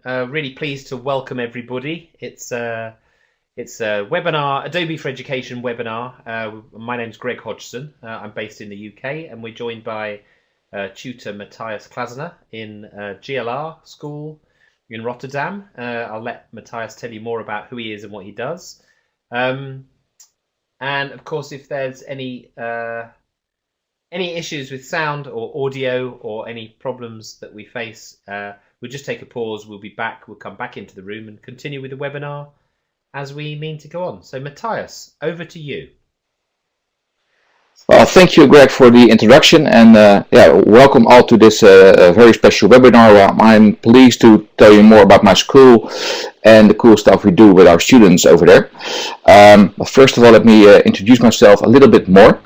Really pleased to welcome everybody. It's a webinar, Adobe for Education webinar. My name's Greg Hodgson. I'm based in the UK, and we're joined by tutor Matthijs Clasener in GLR school in Rotterdam. I'll let Matthijs tell you more about who he is and what he does. And of course, if there's any issues with sound or audio or any problems that we face, we'll just take a pause. We'll be back. We'll come back into the room and continue with the webinar as we mean to go on. So Matthijs, over to you. Well, thank you, Greg, for the introduction, and welcome all to this very special webinar. I'm pleased to tell you more about my school and the cool stuff we do with our students over there. First of all, let me introduce myself a little bit more.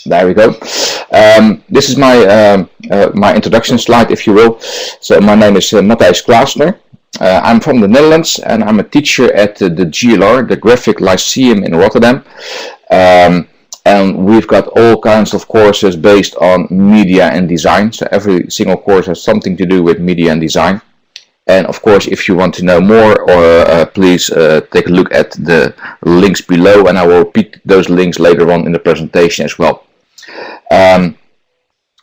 There we go. This is my my introduction slide, if you will. So my name is Matthijs Clasener. I'm from the Netherlands, and I'm a teacher at the GLR, the Grafisch Lyceum in Rotterdam. And we've got all kinds of courses based on media and design. So every single course has something to do with media and design. And of course, if you want to know more, please take a look at the links below, and I will repeat those links later on in the presentation as well.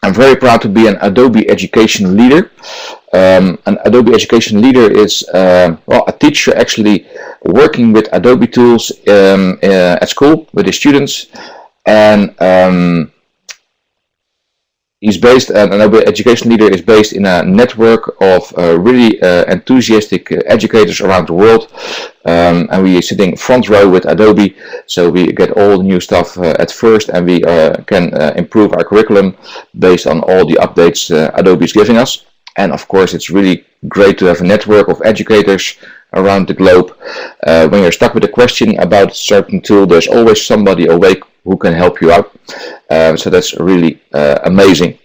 I'm very proud to be an Adobe education leader. An Adobe education leader is a teacher actually working with Adobe tools at school with the students, and an Adobe education leader is based in a network of really enthusiastic educators around the world, and we are sitting front row with Adobe, so we get all the new stuff at first, and we can improve our curriculum based on all the updates Adobe is giving us. And of course, it's really great to have a network of educators around the globe. When you're stuck with a question about a certain tool, there's always somebody awake who can help you out. So that's really amazing.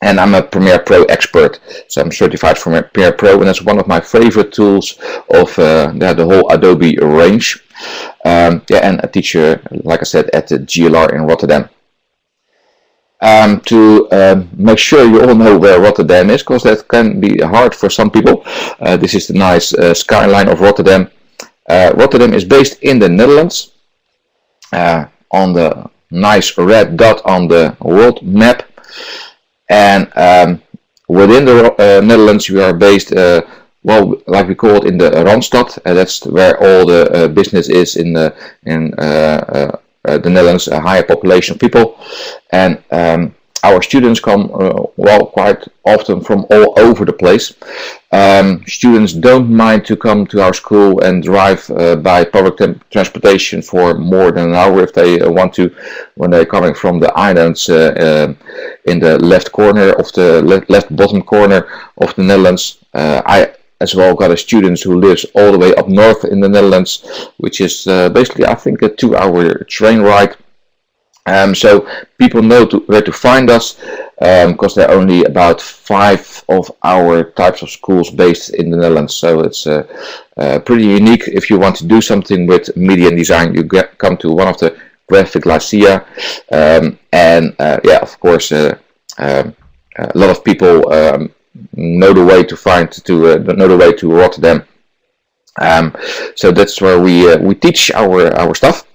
And I'm a Premiere Pro expert, so I'm certified for Premiere Pro, and that's one of my favorite tools of the whole Adobe range. And a teacher, like I said, at the GLR in Rotterdam. To make sure you all know where Rotterdam is, because that can be hard for some people. This is the nice skyline of Rotterdam. Rotterdam is based in the Netherlands, on the nice red dot on the world map, and within the Netherlands we are based, like we call it, in the Randstad. That's where all the business is in the Netherlands, a higher population of people, and our students come quite often from all over the place. Students don't mind to come to our school and drive by public transportation for more than an hour if they want to, when they're coming from the islands in the left corner of the left bottom corner of the Netherlands. I as well got a student who lives all the way up north in the Netherlands, which is basically, I think, a 2-hour train ride. So people know where to find us, because there are only about 5 of our types of schools based in the Netherlands. So it's pretty unique. If you want to do something with media and design, you come to one of the Grafisch Lyceum, of course, a lot of people know the way to Rotterdam. So that's where we teach our stuff.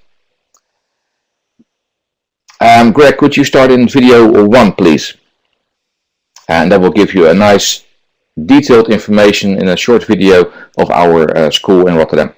Greg, could you start in video 1, please? And that will give you a nice detailed information in a short video of our school in Rotterdam.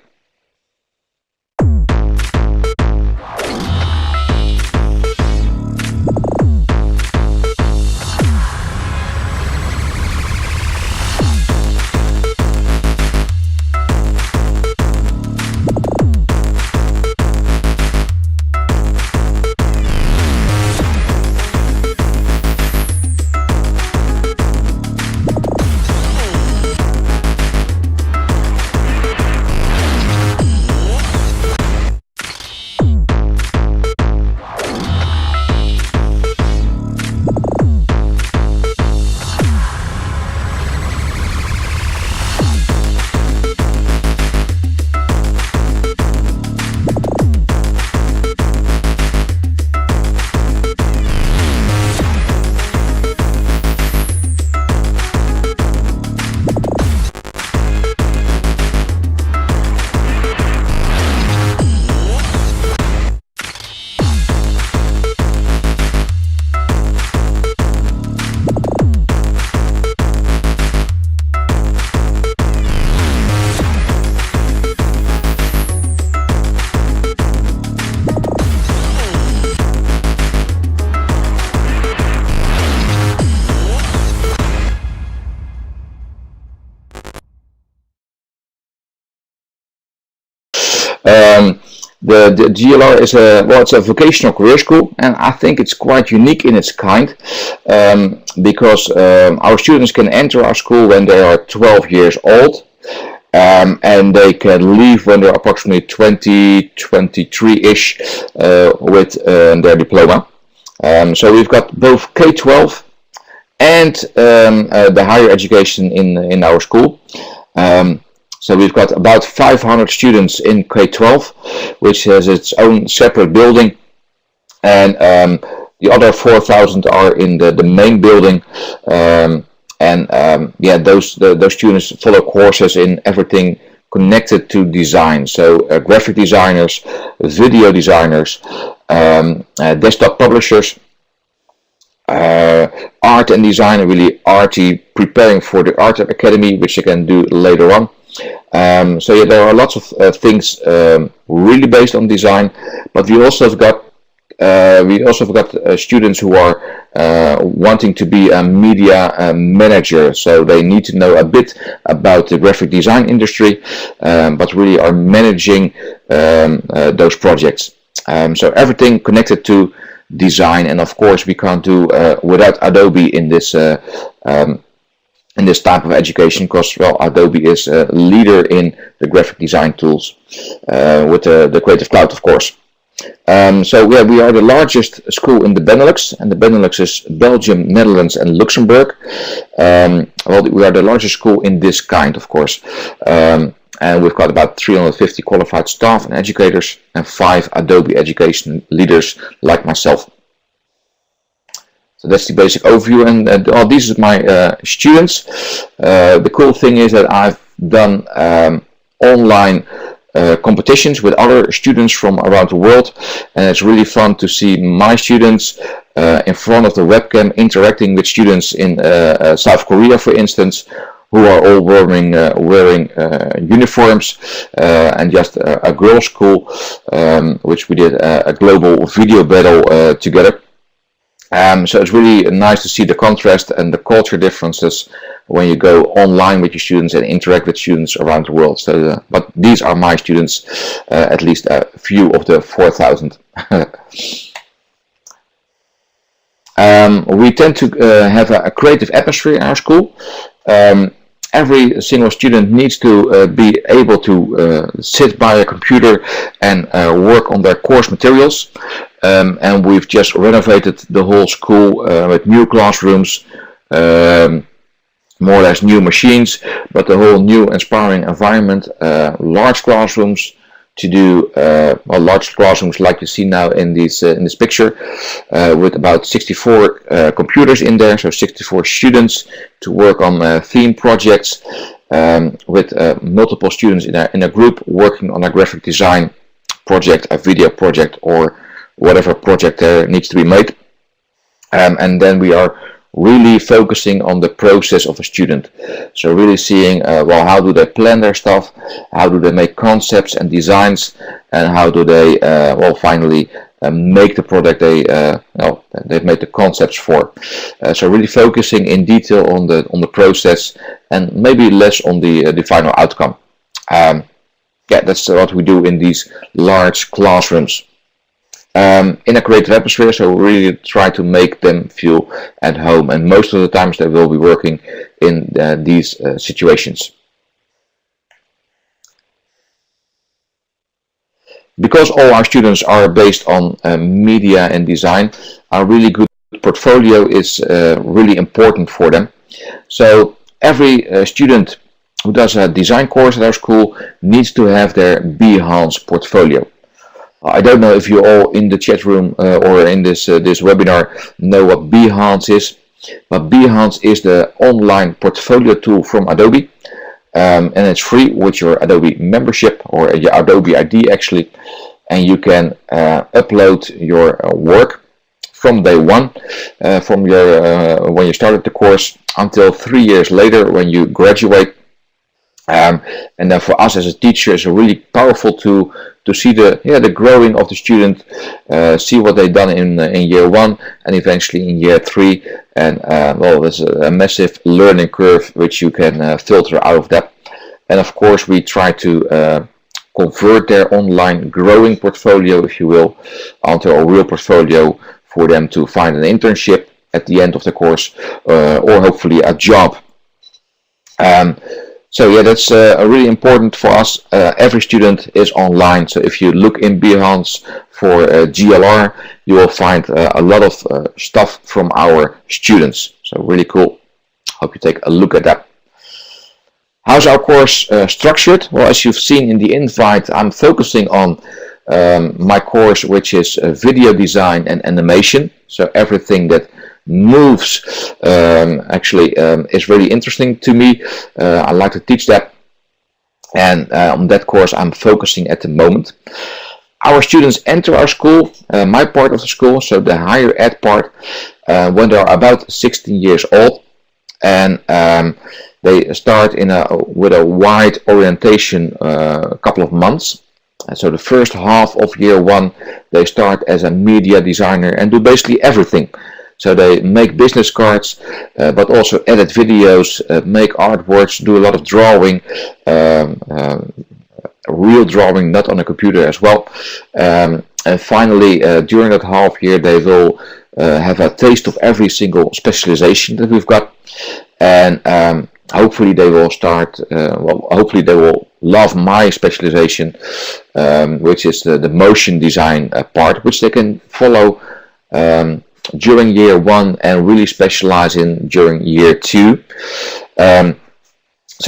The GLR is it's a vocational career school, and I think it's quite unique in its kind, because our students can enter our school when they are 12 years old, and they can leave when they're approximately 20, 23-ish with their diploma. So we've got both K-12 and the higher education in our school. So we've got about 500 students in K-12, which has its own separate building, and the other 4,000 are in the main building. Those students follow courses in everything connected to design. So graphic designers, video designers, desktop publishers, art and design, really arty, preparing for the art academy, which they can do later on. There are lots of things really based on design, but we also have got students who are wanting to be a media manager, so they need to know a bit about the graphic design industry, but really are managing those projects. So everything connected to design, and of course we can't do without Adobe in this type of education, because Adobe is a leader in the graphic design tools with the Creative Cloud, of course. We are the largest school in the Benelux, and the Benelux is Belgium, Netherlands, and Luxembourg. We are the largest school in this kind, of course. And we've got about 350 qualified staff and educators, and 5 Adobe education leaders like myself. So that's the basic overview, and these are my students. The cool thing is that I've done online competitions with other students from around the world, and it's really fun to see my students in front of the webcam interacting with students in South Korea, for instance, who are all wearing uniforms, and just a girls' school, which we did a global video battle together. So it's really nice to see the contrast and the culture differences when you go online with your students and interact with students around the world. So, but these are my students, at least a few of the 4,000. We tend to have a creative atmosphere in our school. Every single student needs to be able to sit by a computer and work on their course materials. And we've just renovated the whole school with new classrooms, more or less new machines, but the whole new inspiring environment, large classrooms to do, large classrooms like you see now in this picture, with about 64 computers in there, so 64 students to work on theme projects, with multiple students in a group working on a graphic design project, a video project, or whatever project there needs to be made. And then we are really focusing on the process of a student. So really seeing, how do they plan their stuff, how do they make concepts and designs, and how do they, finally make the product they've made the concepts for. So really focusing in detail on the process, and maybe less on the final outcome. That's what we do in these large classrooms. In a creative atmosphere, so we really try to make them feel at home, and most of the times they will be working in these situations. Because all our students are based on media and design, a really good portfolio is really important for them. So every student who does a design course at our school needs to have their Behance portfolio. I don't know if you all in the chat room or in this webinar know what Behance is, but Behance is the online portfolio tool from Adobe, and it's free with your Adobe membership, or your Adobe ID actually, and you can upload your work from day one, from your when you started the course until 3 years later when you graduate. And then for us as a teacher, it's a really powerful tool to see the growing of the student, see what they've done in year 1 and eventually in year 3, and there's a massive learning curve which you can filter out of that. And of course we try to convert their online growing portfolio, if you will, onto a real portfolio for them to find an internship at the end of the course, or hopefully a job. So yeah, that's really important for us. Every student is online, so if you look in Behance for GLR, you will find a lot of stuff from our students. So really cool. Hope you take a look at that. How's our course structured? Well, as you've seen in the invite, I'm focusing on my course, which is video design and animation. So everything that moves is really interesting to me. I like to teach that, and on that course I'm focusing at the moment. Our students enter our school, my part of the school, so the higher ed part, when they are about 16 years old, and they start with a wide orientation a couple of months. And so the first half of year one, they start as a media designer and do basically everything. So they make business cards, but also edit videos, make artworks, do a lot of drawing, real drawing, not on a computer as well. And finally, during that half year, they will have a taste of every single specialization that we've got. And hopefully they will start, hopefully they will love my specialization, which is the motion design part, which they can follow during year one and really specialize in during year two. So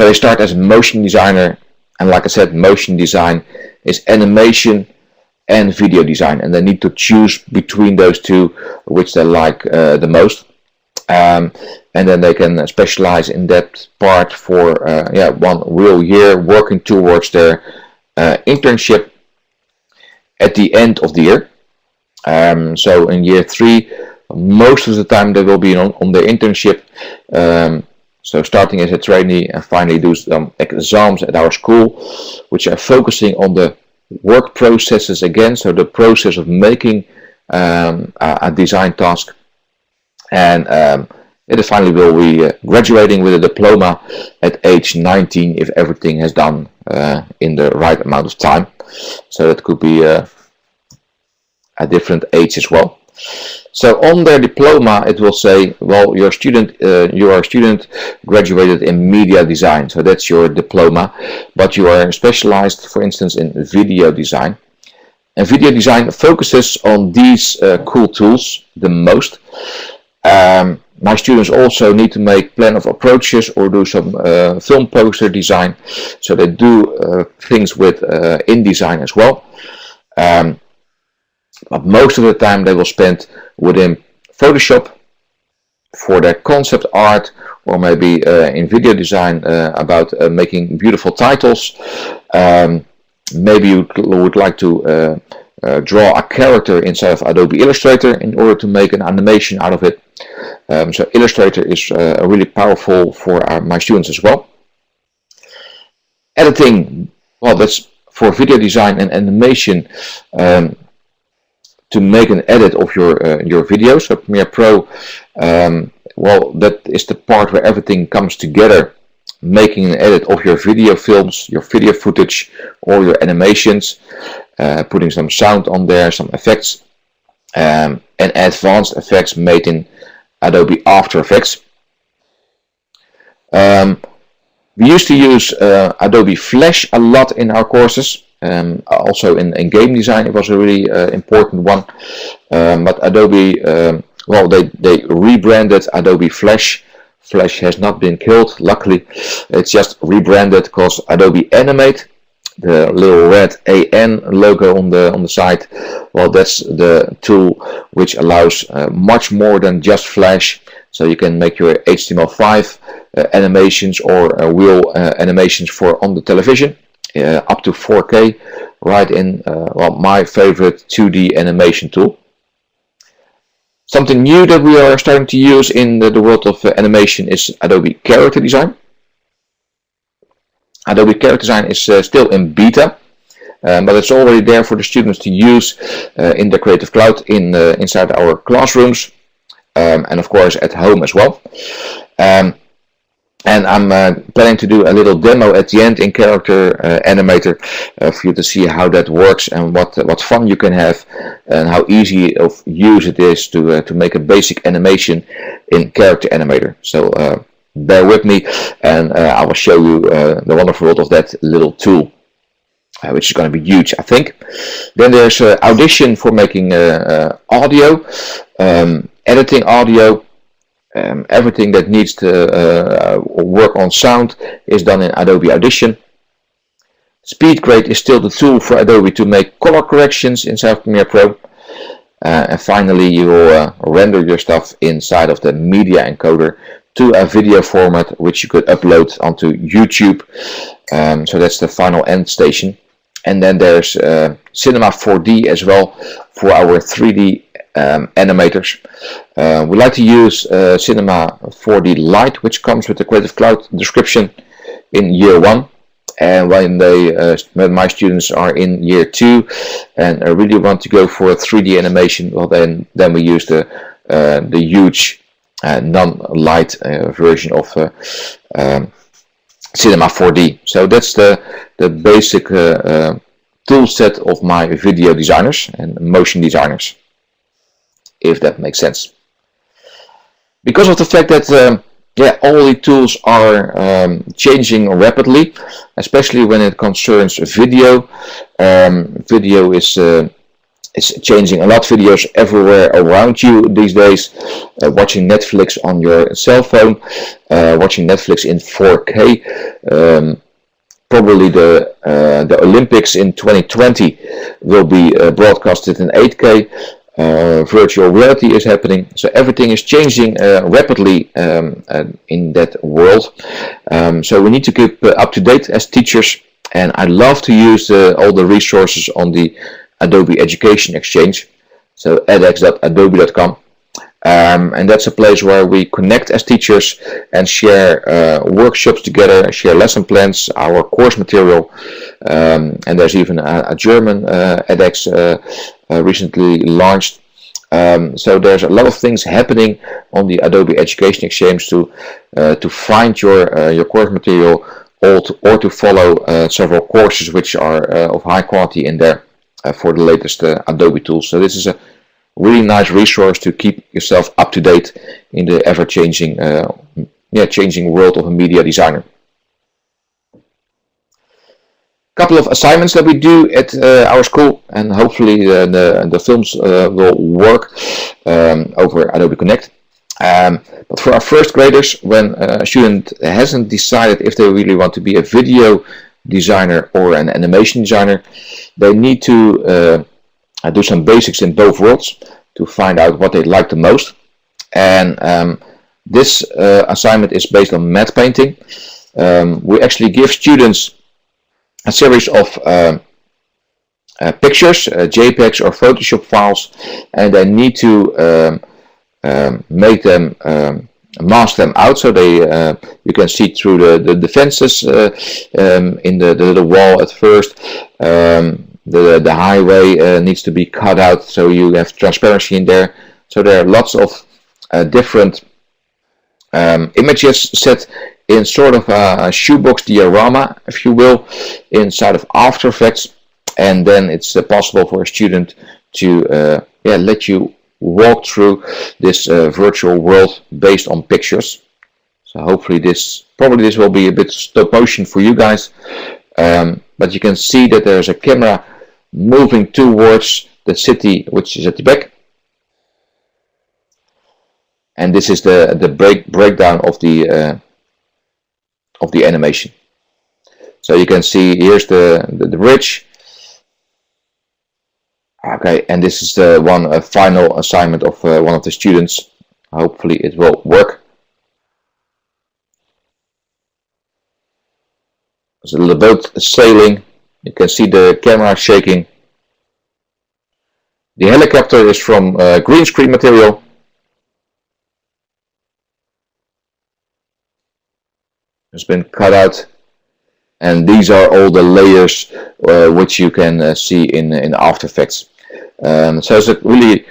they start as a motion designer, and like I said, motion design is animation and video design, and they need to choose between those two which they like the most. And then they can specialize in that part for 1 real year, working towards their internship at the end of the year. So in year 3, most of the time they will be on their internship. So starting as a trainee and finally do some exams at our school, which are focusing on the work processes again, so the process of making a design task. And they finally will be graduating with a diploma at age 19 if everything has done in the right amount of time. So that could be a different age as well. So on their diploma it will say, well, you are a student graduated in media design, so that's your diploma, but you are specialized, for instance, in video design. And video design focuses on these cool tools the most. My students also need to make plan of approaches or do some film poster design, so they do things with InDesign as well. But most of the time they will spend within Photoshop for their concept art, or maybe in video design about making beautiful titles. Maybe you would like to draw a character inside of Adobe Illustrator in order to make an animation out of it. So Illustrator is really powerful for my students as well. Editing, well, that's for video design and animation. To make an edit of your video. So Premiere Pro, well, that is the part where everything comes together, making an edit of your video films, your video footage, or your animations, putting some sound on there, some effects, and advanced effects made in Adobe After Effects. We used to use Adobe Flash a lot in our courses. Also in game design it was a really important one, but Adobe, well, they rebranded Adobe Flash. Flash has not been killed, luckily. It's just rebranded because Adobe Animate, the little red AN logo on the side, well, that's the tool which allows much more than just Flash. So you can make your HTML5 animations or real animations for on the television. Up to 4K, right in well, my favorite 2D animation tool. Something new that we are starting to use in the world of animation is Adobe Character Design. Adobe Character Design is still in beta, but it's already there for the students to use in the Creative Cloud inside our classrooms, and of course at home as well. And I'm planning to do a little demo at the end in Character Animator for you to see how that works and what fun you can have and how easy of use it is to make a basic animation in Character Animator. So bear with me, and I will show you the wonderful world of that little tool, which is going to be huge, I think. Then there's Audition for making audio, editing audio. Everything that needs to work on sound is done in Adobe Audition. SpeedGrade is still the tool for Adobe to make color corrections inside Premiere Pro. And finally, you will render your stuff inside of the media encoder to a video format which you could upload onto YouTube. So that's the final end station. And then there's Cinema 4D as well for our 3D animators. We like to use Cinema 4D Lite, which comes with the Creative Cloud description in year 1. And when my students are in year 2 and really want to go for a 3D animation, well, then we use the huge non-light version of Cinema 4D. So that's the basic tool set of my video designers and motion designers, if that makes sense. Because of the fact that all the tools are changing rapidly, especially when it concerns video. Video is changing a lot. Videos everywhere around you these days. Watching Netflix on your cell phone, watching Netflix in 4K. Probably the Olympics in 2020 will be broadcasted in 8K. Virtual reality is happening, so everything is changing rapidly in that world. So we need to keep up to date as teachers, and I love to use all the resources on the Adobe Education Exchange, so edx.adobe.com. And that's a place where we connect as teachers and share workshops together, share lesson plans, our course material, and there's even a German edX recently launched. So there's a lot of things happening on the Adobe Education Exchange to find your course material or to follow several courses which are of high quality in there for the latest Adobe tools. So this is a really nice resource to keep yourself up to date in the ever-changing changing world of a media designer. Couple of assignments that we do at our school, and hopefully the films will work over Adobe Connect. But for our first graders, when a student hasn't decided if they really want to be a video designer or an animation designer, they need to do some basics in both worlds to find out what they like the most. And this assignment is based on matte painting. We actually give students a series of pictures, JPEGs or Photoshop files, and they need to make them mask them out, so they you can see through the fences in the little wall at first. The highway needs to be cut out, so you have transparency in there. So there are lots of different images set in sort of a shoebox diorama, if you will, inside of After Effects, and then it's possible for a student to let you walk through this virtual world based on pictures. So hopefully this will be a bit stop motion for you guys, but you can see that there's a camera moving towards the city which is at the back, and this is the breakdown of the animation. So you can see here's the bridge. Okay, and this is the one final assignment of one of the students. Hopefully it will work. There's a little boat sailing. You can see the camera shaking. The helicopter is from green screen material. It's been cut out. And these are all the layers which you can see in After Effects. So it's a really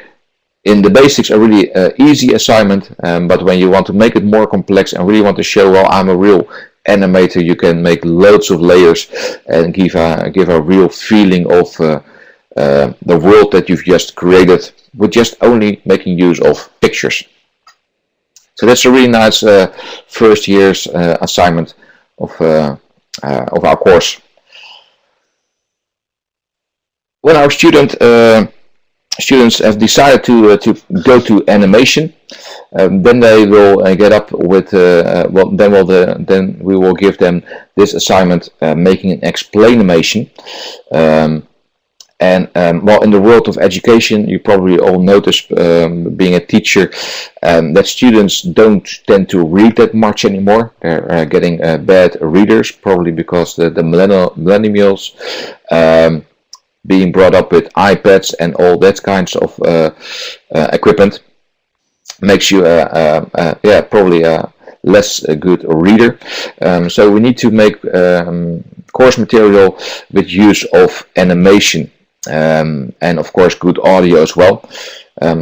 In the basics, a really easy assignment, but when you want to make it more complex and really want to show, well, I'm a real animator, you can make loads of layers and give a real feeling of the world that you've just created with just only making use of pictures. So that's a really nice first year's assignment of our course. When our students have decided to go to animation, then they will get up with then we will give them this assignment, making an explanation. Well, in the world of education, you probably all notice, being a teacher, that students don't tend to read that much anymore. They're getting bad readers, probably because the millennials being brought up with iPads and all that kinds of equipment makes you probably a less good reader. So we need to make course material with use of animation. And of course good audio as well.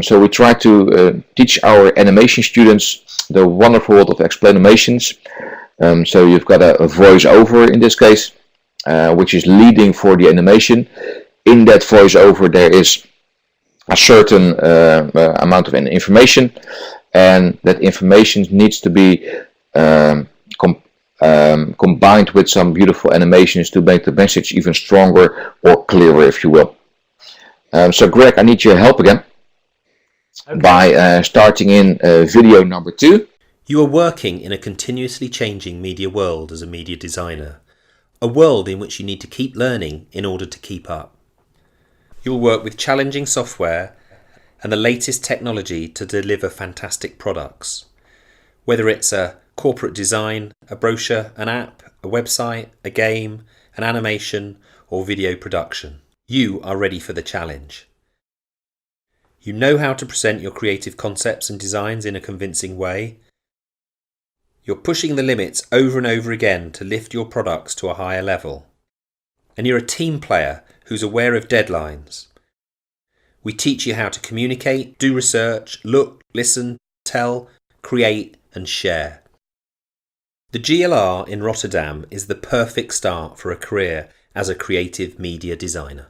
So we try to teach our animation students the wonderful world of explanations. So you've got a voiceover in this case, which is leading for the animation. In that voiceover there is a certain amount of information, and that information needs to be combined with some beautiful animations to make the message even stronger or clearer, if you will. So Greg, I need your help again. Okay. By starting in video number 2. You are working in a continuously changing media world as a media designer, a world in which you need to keep learning in order to keep up. You will work with challenging software and the latest technology to deliver fantastic products. Whether it's a corporate design, a brochure, an app, a website, a game, an animation, or video production, you are ready for the challenge. You know how to present your creative concepts and designs in a convincing way. You're pushing the limits over and over again to lift your products to a higher level. And you're a team player who's aware of deadlines. We teach you how to communicate, do research, look, listen, tell, create, and share. The GLR in Rotterdam is the perfect start for a career as a creative media designer.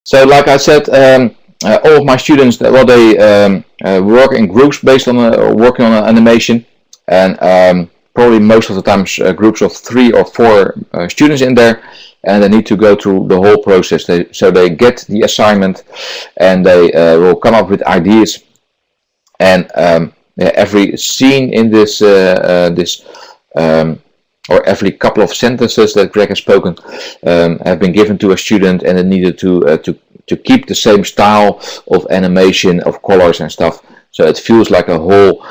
So, like I said, all of my students, they work in groups based on working on animation, and probably most of the times groups of 3 or 4 students in there, and they need to go through the whole process. So they get the assignment, and they will come up with ideas, and every scene in this or every couple of sentences that Greg has spoken have been given to a student, and they needed to keep the same style of animation, of colors and stuff, so it feels like a whole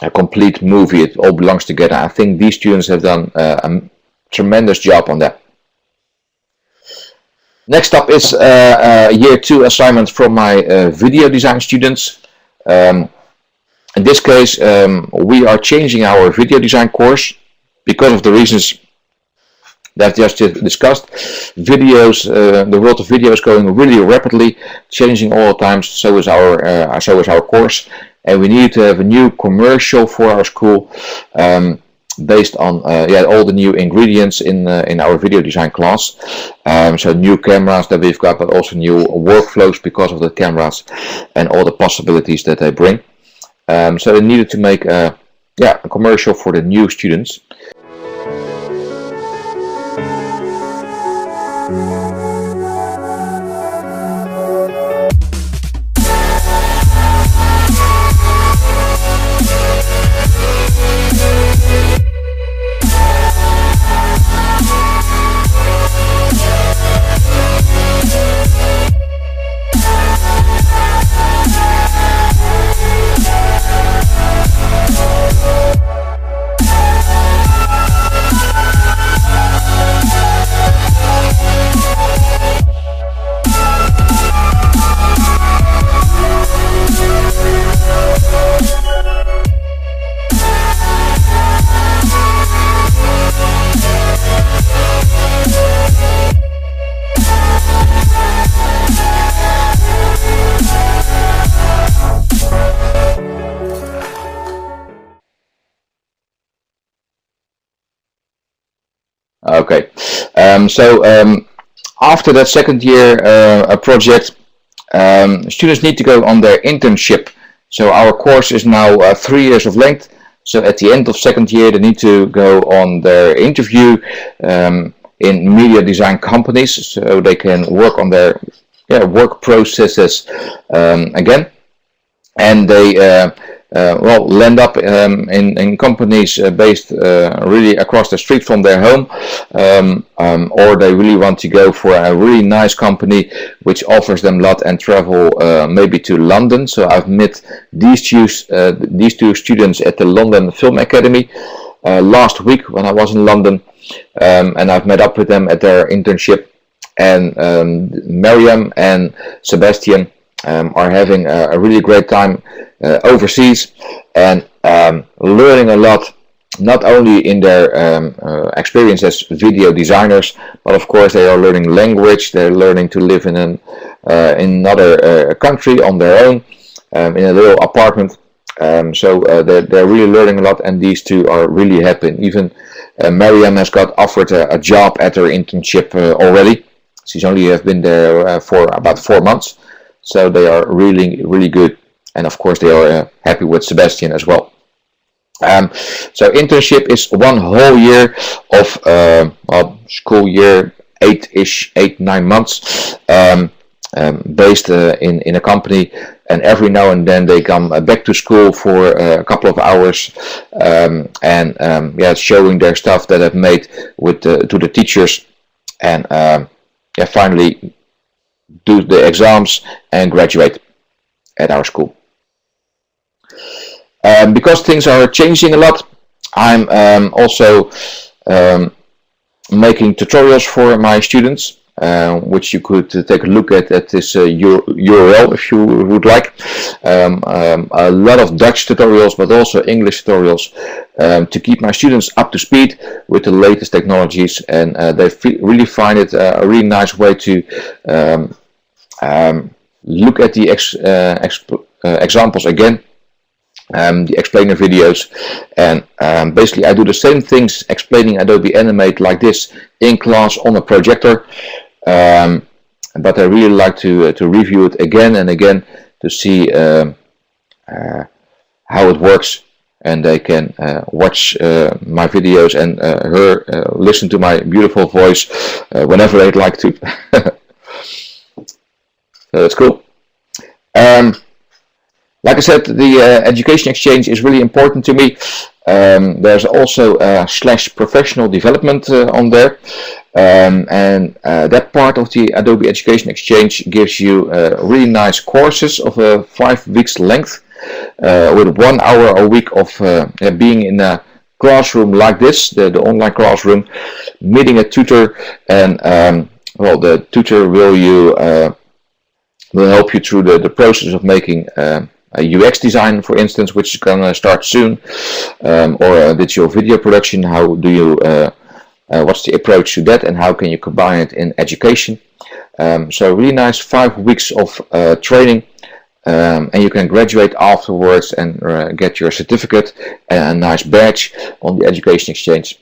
a complete movie. It all belongs together. I think these students have done a tremendous job on that. Next up is year 2 assignments from my video design students. In this case, we are changing our video design course because of the reasons that I just discussed. Videos, the world of video is going really rapidly, changing all the time. So is our course, and we need to have a new commercial for our school based on all the new ingredients in our video design class. So new cameras that we've got, but also new workflows because of the cameras and all the possibilities that they bring. So they needed to make a commercial for the new students. After that second year project, students need to go on their internship. So our course is now 3 years of length. So at the end of second year, they need to go on their interview in media design companies, so they can work on their work processes again, and they land up in companies based really across the street from their home, or they really want to go for a really nice company which offers them a lot and travel maybe to London. So I've met these two students at the London Film Academy last week when I was in London, and I've met up with them at their internship. And Miriam and Sebastian are having a really great time overseas, and learning a lot, not only in their experience as video designers, but of course they are learning language. They're learning to live in another country on their own, in a little apartment. So they're really learning a lot, and these two are really happy. Even Miriam has got offered a job at her internship already. She's only have been there for about 4 months, so they are really good, and of course they are happy with Sebastian as well. So internship is 1 whole year of school year, 8-9 months, based in a company, and every now and then they come back to school for a couple of hours, and showing their stuff that they've made to the teachers, and finally do the exams and graduate at our school. Because things are changing a lot, I'm also making tutorials for my students, which you could take a look at this URL if you would like. A lot of Dutch tutorials, but also English tutorials, to keep my students up to speed with the latest technologies, and they really find it a really nice way to look at the examples again, the explainer videos, and basically I do the same things explaining Adobe Animate like this in class on a projector, but I really like to review it again and again to see how it works, and they can watch my videos and listen to my beautiful voice whenever they'd like to. So that's cool. Like I said, the education exchange is really important to me. There's also /professional development on there, and that part of the Adobe Education Exchange gives you really nice courses of 5 weeks length, with 1 hour a week of being in a classroom like this, the online classroom, meeting a tutor, and the tutor will help you through the process of making a UX design, for instance, which is going to start soon, or digital video production. How do you what's the approach to that, and how can you combine it in education? So really nice 5 weeks of training, and you can graduate afterwards and get your certificate and a nice badge on the Education Exchange,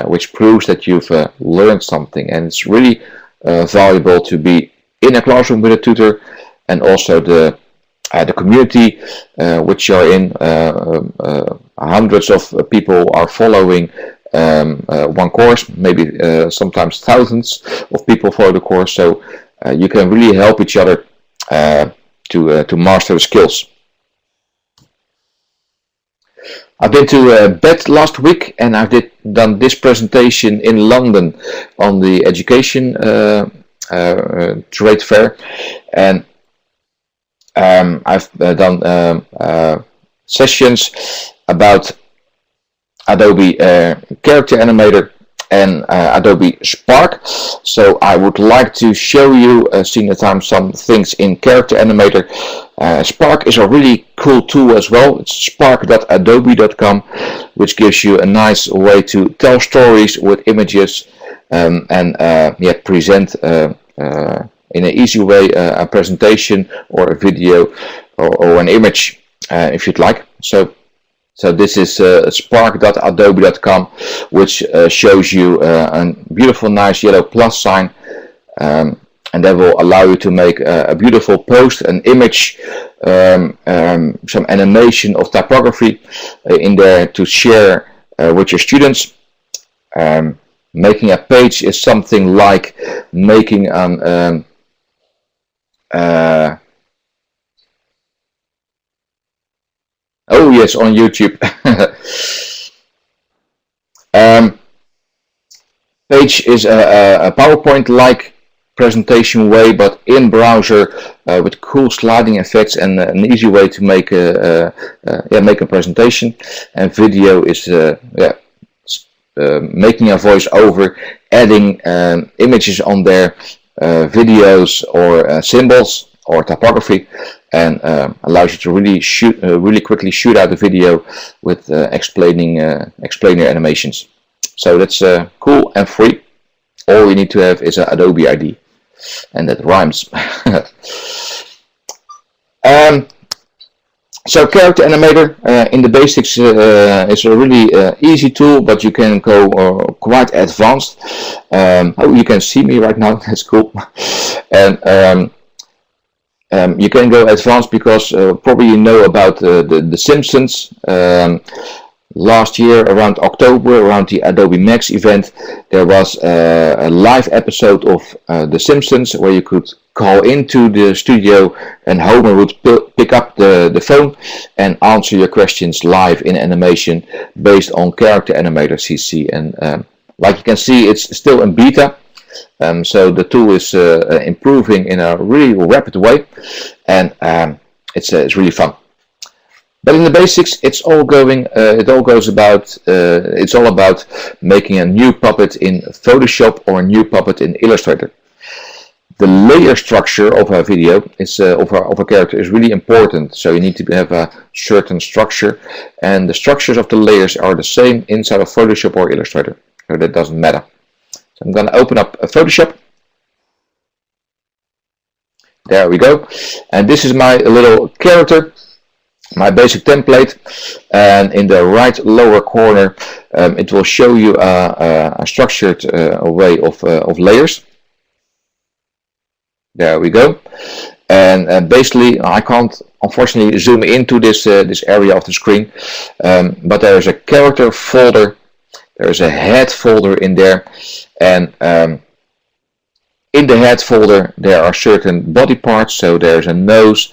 which proves that you've learned something. And it's really valuable to be in a classroom with a tutor, and also the community which you're in. Hundreds of people are following one course, maybe sometimes thousands of people follow the course, so you can really help each other to master the skills. I've been to bed last week, and I've done this presentation in London on the education trade fair, and I've done sessions about Adobe Character Animator and Adobe Spark. So I would like to show you, seeing the time, some things in Character Animator. Spark is a really cool tool as well. It's spark.adobe.com, which gives you a nice way to tell stories with images, and present in an easy way a presentation or a video or an image, if you'd like. So So this is spark.adobe.com, which shows you a beautiful, nice yellow plus sign, and that will allow you to make a beautiful post, an image, some animation of typography in there to share with your students. Making a page is something like making an oh yes, on YouTube. Page is a PowerPoint-like presentation way, but in browser with cool sliding effects and an easy way to make make a presentation. And video is making a voice over, adding images on there, videos or symbols or typography, and allows you to really quickly shoot out the video with explainer animations. So that's cool and free. All you need to have is an Adobe ID, and that rhymes. So Character Animator in the basics is a really easy tool, but you can go quite advanced. Oh, you can see me right now. That's cool. And you can go advanced because probably you know about the Simpsons. Last year, around October, around the Adobe Max event, there was a live episode of The Simpsons where you could call into the studio and Homer would pick up the phone and answer your questions live in animation based on Character Animator CC. And like you can see, it's still in beta. So the tool is improving in a really rapid way, and it's really fun. But in the basics, it's all about making a new puppet in Photoshop or a new puppet in Illustrator. The layer structure of a video of a character is really important. So you need to have a certain structure, and the structures of the layers are the same inside of Photoshop or Illustrator. So that doesn't matter. So I'm going to open up Photoshop. There we go. And this is my little character, my basic template, and in the right lower corner it will show you a structured way of layers. There we go. And basically I can't unfortunately zoom into this area of the screen, but there is a character folder, there is a head folder in there, and in the head folder there are certain body parts. So there's a nose,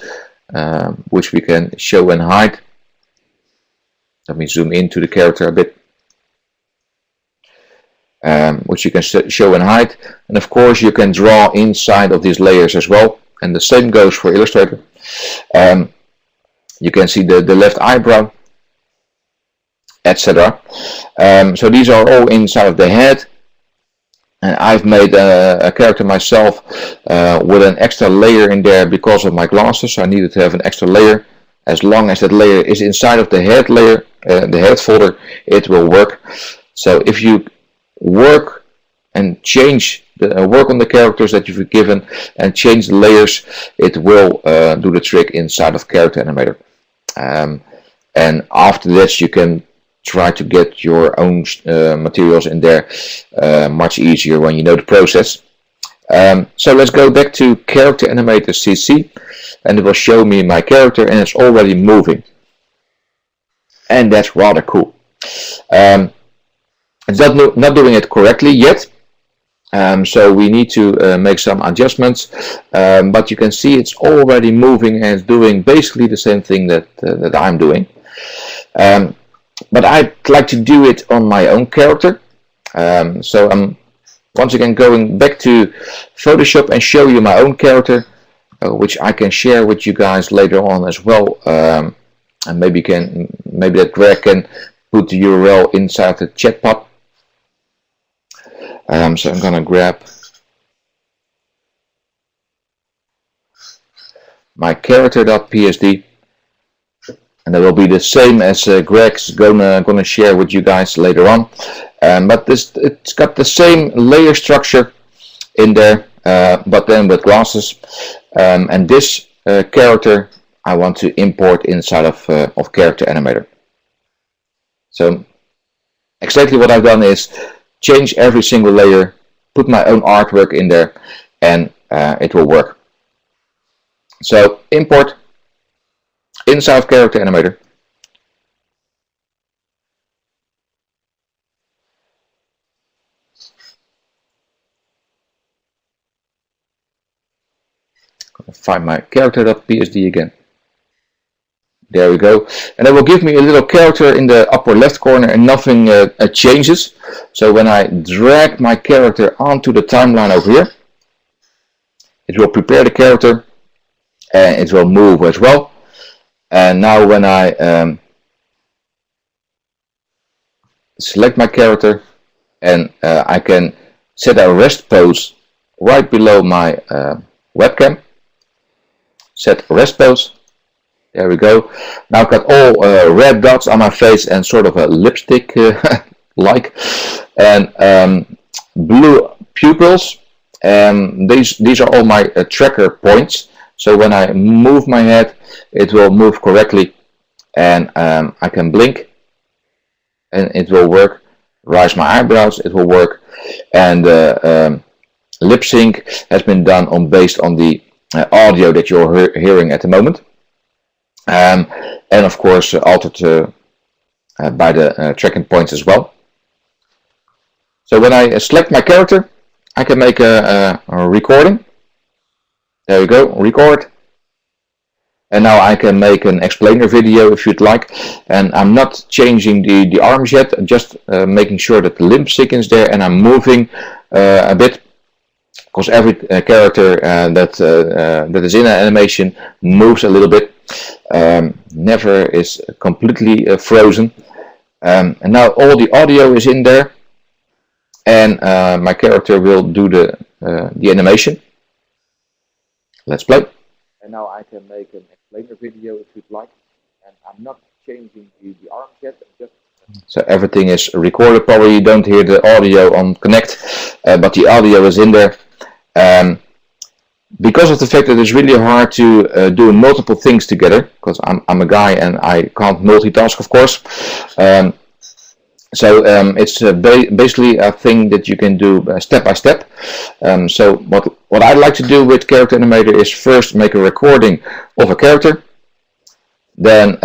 which we can show and hide. Let me zoom into the character a bit, which you can show and hide. And of course you can draw inside of these layers as well, and the same goes for Illustrator. You can see the left eyebrow, etc. So these are all inside of the head. And I've made a character myself with an extra layer in there because of my glasses. So I needed to have an extra layer. As long as that layer is inside of the head layer, the head folder, it will work. So if you work and change work on the characters that you've given and change the layers, it will do the trick inside of Character Animator. And after that you can try to get your own materials in there much easier when you know the process. So let's go back to Character Animator CC, and it will show me my character, and it's already moving, and that's rather cool. It's not doing it correctly yet, so we need to make some adjustments, but you can see it's already moving and it's doing basically the same thing that I'm doing. But I'd like to do it on my own character. So I'm once again going back to Photoshop and show you my own character, which I can share with you guys later on as well. And maybe that Greg can put the URL inside the chat pod. So I'm gonna grab my character.psd. And that will be the same as Greg's gonna share with you guys later on. But it's got the same layer structure in there, but then with glasses. And this character I want to import inside of Character Animator. So exactly what I've done is change every single layer, put my own artwork in there, and it will work. So import inside of Character Animator. Find my character.psd again. There we go, and it will give me a little character in the upper left corner, and nothing changes. So when I drag my character onto the timeline over here, it will prepare the character and it will move as well. And now when I select my character, and I can set a rest pose right below my webcam. Set rest pose. There we go. Now I've got all red dots on my face and sort of a lipstick like, and blue pupils. And these are all my tracker points. So when I move my head, it will move correctly, and I can blink, and it will work. Raise my eyebrows, it will work. And lip sync has been done based on the audio that you're hearing at the moment, and of course altered by the tracking points as well. So when I select my character, I can make a recording. There we go, record. And now I can make an explainer video if you'd like. And I'm not changing the arms yet, just making sure that the limb sync is there, and I'm moving a bit, because every character that is in an animation moves a little bit. Never is completely frozen. And now all the audio is in there, and my character will do the animation. Let's play. And now I can make an explainer video if you'd like. And I'm not changing the arms yet. So everything is recorded. Probably you don't hear the audio on Connect, but the audio is in there. Because of the fact that it's really hard to do multiple things together, because I'm a guy and I can't multitask, of course. So it's basically a thing that you can do step by step. So what I like to do with Character Animator is first make a recording of a character. Then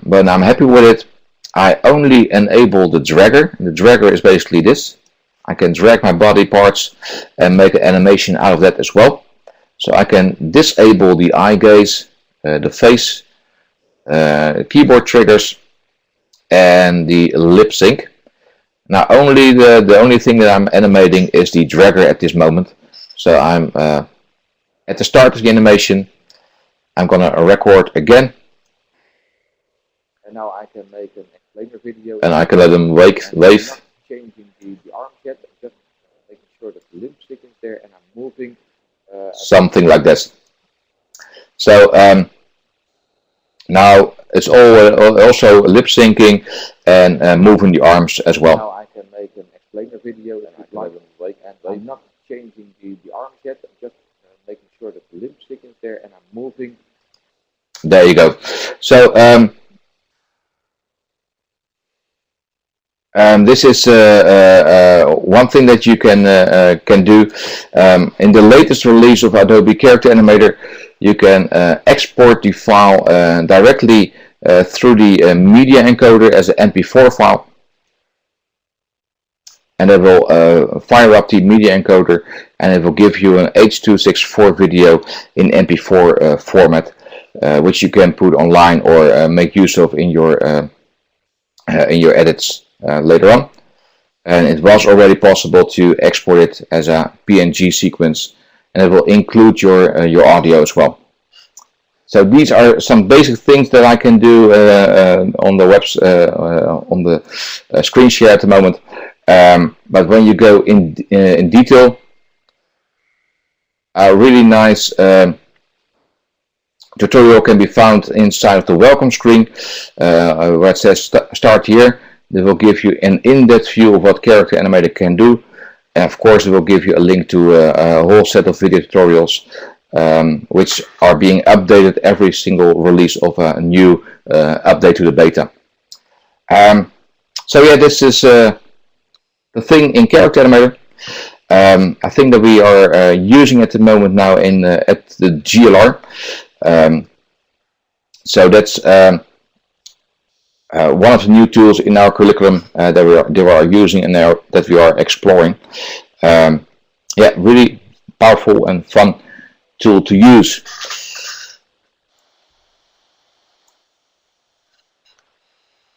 when I'm happy with it, I only enable the dragger. The dragger is basically this. I can drag my body parts and make an animation out of that as well. So I can disable the eye gaze, the face, keyboard triggers, and the lip sync. Now only the only thing that I'm animating is the dragger at this moment. So I'm at the start of the animation. I'm gonna record again. And now I can make an explainer video. And I can let them wave. Changing the arms yet, just making sure that the lip sync is there, and I'm moving. Something like this. So now it's all also lip syncing and moving the arms as well. Now I can make an explainer video, and I can wait, and I'm not changing the arms yet. I'm just making sure that the lip sync is there, and I'm moving. There you go. So this is one thing that you can do. In the latest release of Adobe Character Animator, you can export the file directly through the media encoder as an MP4 file, and it will fire up the media encoder, and it will give you an H.264 video in MP4 format, which you can put online or make use of in your edits. Later on, and it was already possible to export it as a PNG sequence, and it will include your audio as well. So these are some basic things that I can do on the screen share at the moment. But when you go in detail, a really nice tutorial can be found inside of the welcome screen, where it says start here. It will give you an in-depth view of what Character Animator can do, and of course it will give you a link to a whole set of video tutorials which are being updated every single release of a new update to the beta. So yeah, this is the thing in Character Animator. I think that we are using at the moment now in at the GLR. So that's one of the new tools in our curriculum that we are using and that we are exploring. Yeah, really powerful and fun tool to use.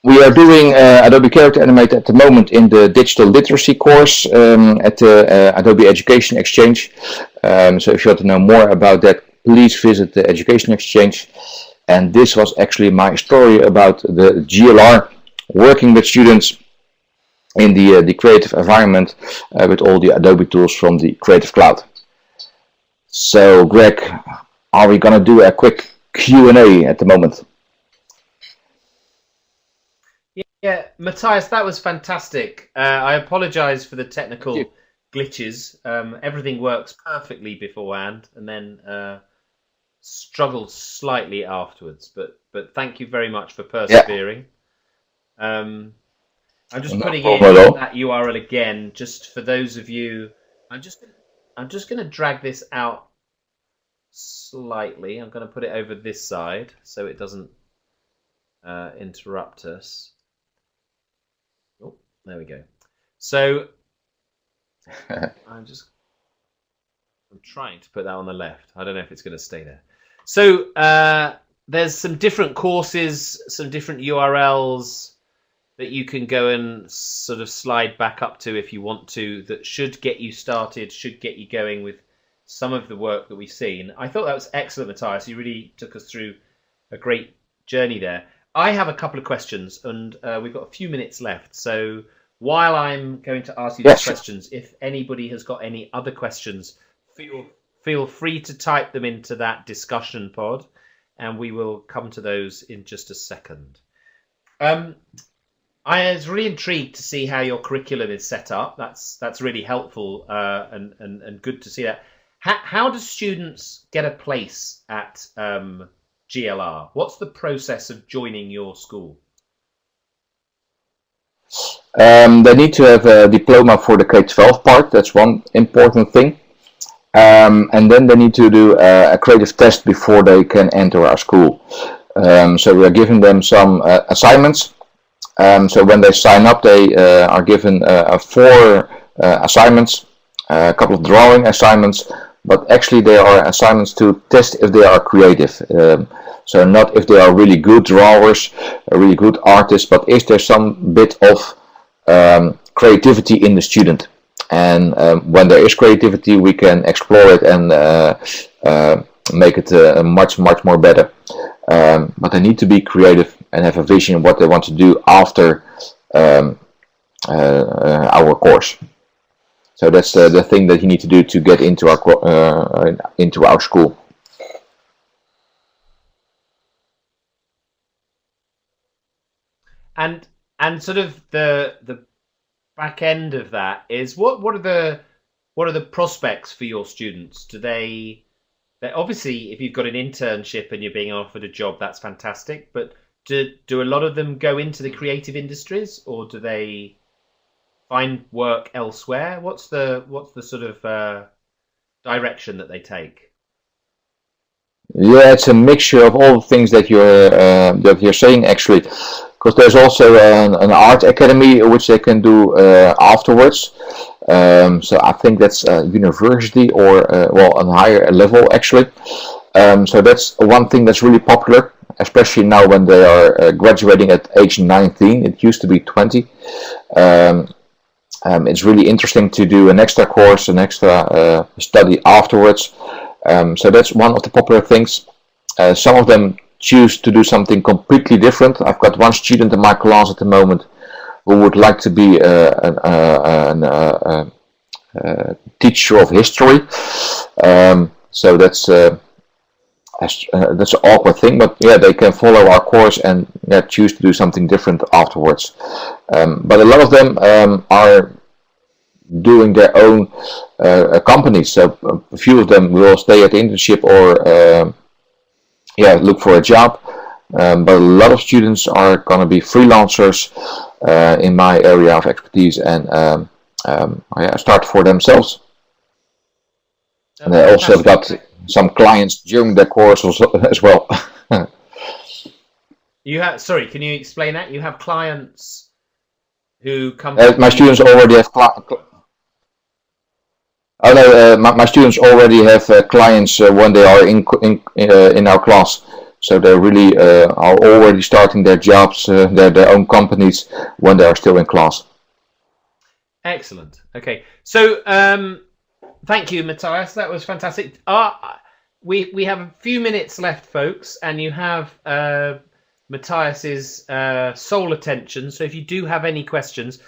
We are doing Adobe Character Animator at the moment in the digital literacy course at the Adobe Education Exchange. So if you want to know more about that, please visit the Education Exchange. And this was actually my story about the GLR, working with students in the creative environment with all the Adobe tools from the Creative Cloud. So Greg, are we going to do a quick Q&A at the moment? Yeah, Matthijs, that was fantastic. I apologise for the technical glitches. Everything works perfectly beforehand, and then struggled slightly afterwards. But thank you very much for persevering. I'm just putting in that URL again, just for those of you. I'm just going to drag this out slightly. I'm going to put it over this side so it doesn't interrupt us. There we go. So I'm trying to put that on the left. I don't know if it's going to stay there. So there's some different courses, some different URLs that you can go and sort of slide back up to if you want to, that should get you started, should get you going with some of the work that we've seen. I thought that was excellent, Matthijs. You really took us through a great journey there. I have a couple of questions, and we've got a few minutes left. So while I'm going to ask you these questions, if anybody has got any other questions, feel free to type them into that discussion pod, and we will come to those in just a second. I was really intrigued to see how your curriculum is set up. That's really helpful and good to see that. How do students get a place at GLR? What's the process of joining your school? They need to have a diploma for the K-12 part. That's one important thing. And then they need to do a creative test before they can enter our school. So we are giving them some assignments. So when they sign up, they are given 4 assignments, a couple of drawing assignments, but actually they are assignments to test if they are creative. So not if they are really good drawers, really good artists, but is there some bit of creativity in the student. And when there is creativity, we can explore it and make it much more better. But they need to be creative and have a vision of what they want to do after our course. So that's the thing that you need to do to get into our school. And sort of the back end of that is what are the prospects for your students? Do they obviously, if you've got an internship and you're being offered a job, that's fantastic. But do a lot of them go into the creative industries, or do they find work elsewhere? What's the sort of direction that they take? Yeah, it's a mixture of all the things that you're saying, actually, because there's also an art academy which they can do afterwards. So I think that's university or a higher level, actually. So that's one thing that's really popular, especially now when they are graduating at age 19. It used to be 20. It's really interesting to do an extra course, an extra study afterwards. So that's one of the popular things. Some of them choose to do something completely different. I've got one student in my class at the moment who would like to be a teacher of history. So that's an awkward thing, but yeah, they can follow our course and choose to do something different afterwards. But a lot of them are doing their own companies. So a few of them will stay at the internship or look for a job. But a lot of students are going to be freelancers in my area of expertise and start for themselves. And they also have got some clients during their course as well. You have, sorry, can you explain that? You have clients who come. My students already have my students already have clients when they are in our class. So they really are already starting their jobs, their own companies when they are still in class. Excellent. Okay, so thank you, Matthijs. That was fantastic. We have a few minutes left, folks, and you have Matthijs's sole attention. So if you do have any questions,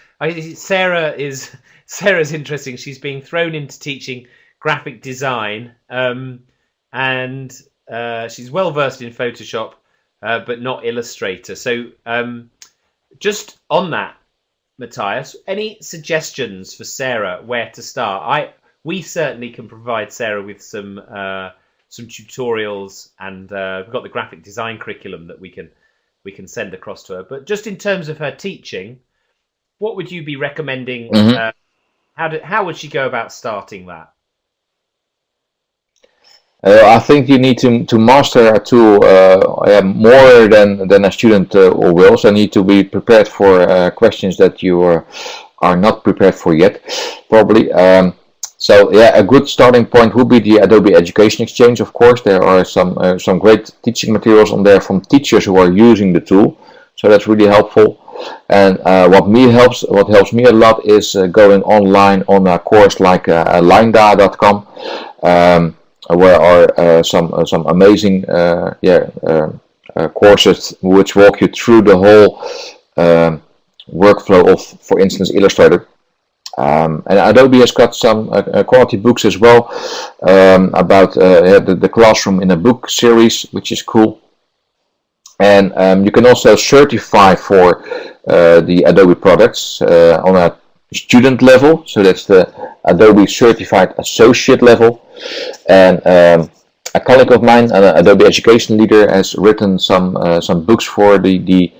Sarah's interesting. She's being thrown into teaching graphic design, and she's well versed in Photoshop, but not Illustrator. So just on that, Matthijs, any suggestions for Sarah where to start? We certainly can provide Sarah with some tutorials, and we've got the graphic design curriculum that we can send across to her. But just in terms of her teaching, what would you be recommending? How would she go about starting that? I think you need to master a tool more than a student will. So you need to be prepared for questions that you are not prepared for yet, probably. So yeah, a good starting point would be the Adobe Education Exchange. Of course, there are some great teaching materials on there from teachers who are using the tool. So that's really helpful. And what helps me a lot is going online on a course like lineda.com. Where are some amazing courses which walk you through the whole workflow of, for instance, Illustrator. And Adobe has got some quality books as well about the classroom in a book series, which is cool. And you can also certify for the Adobe products on a student level, so that's the Adobe Certified Associate level. And a colleague of mine, an Adobe Education leader, has written some books for the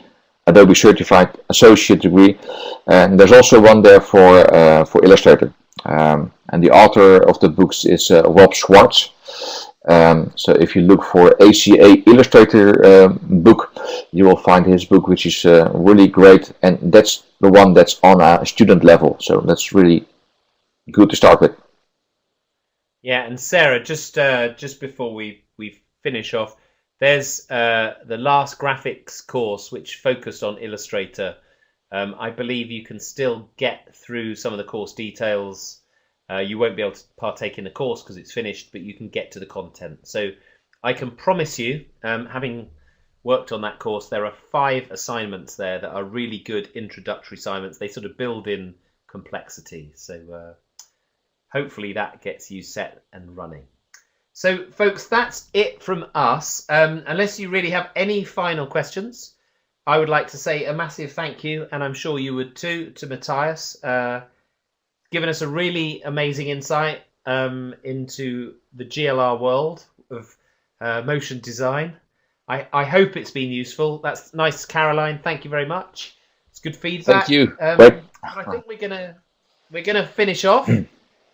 Adobe Certified Associate degree, and there's also one there for Illustrator. And the author of the books is Rob Schwartz. So if you look for ACA Illustrator book, you will find his book, which is really great, and that's the one that's on a student level. So that's really good to start with. Yeah, and Sarah, just before we finish off, there's the last graphics course which focused on Illustrator. I believe you can still get through some of the course details. You won't be able to partake in the course because it's finished, but you can get to the content. So I can promise you, having worked on that course, there are 5 assignments there that are really good introductory assignments. They sort of build in complexity. So hopefully that gets you set and running. So folks, that's it from us. Unless you really have any final questions, I would like to say a massive thank you, and I'm sure you would too, to Matthijs. Given us a really amazing insight into the GLR world of motion design. I hope it's been useful. That's nice, Caroline. Thank you very much. It's good feedback. Thank you. But I think we're gonna finish off,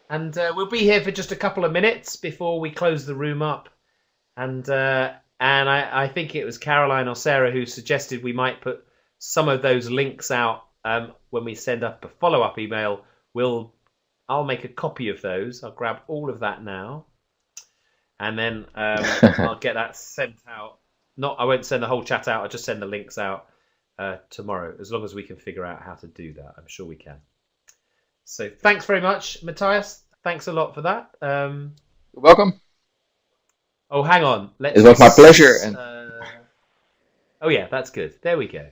and we'll be here for just a couple of minutes before we close the room up. And I think it was Caroline or Sarah who suggested we might put some of those links out when we send up a follow-up email. I'll make a copy of those. I'll grab all of that now, and then I'll get that sent out. I won't send the whole chat out. I'll just send the links out tomorrow, as long as we can figure out how to do that. I'm sure we can. So thanks very much, Matthijs. Thanks a lot for that. You're welcome. Oh, hang on. It was my pleasure. Oh yeah, that's good. There we go.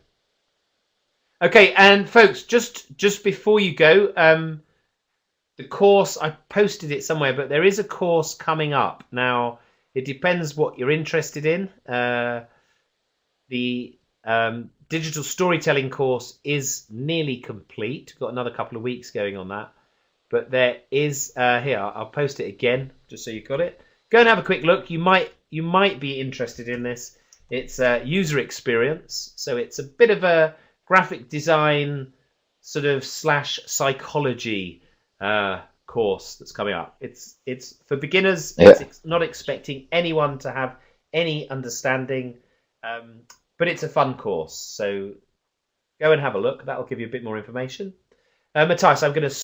Okay, and folks, just before you go, the course, I posted it somewhere, but there is a course coming up. Now, it depends what you're interested in. The digital storytelling course is nearly complete. We've got another couple of weeks going on that. But there is, here, I'll post it again, just so you've got it. Go and have a quick look. You might be interested in this. It's user experience. So it's a bit of a graphic design sort of / psychology course that's coming up. It's for beginners. Yeah. It's not expecting anyone to have any understanding, but it's a fun course. So go and have a look. That'll give you a bit more information. Matthijs, I'm going to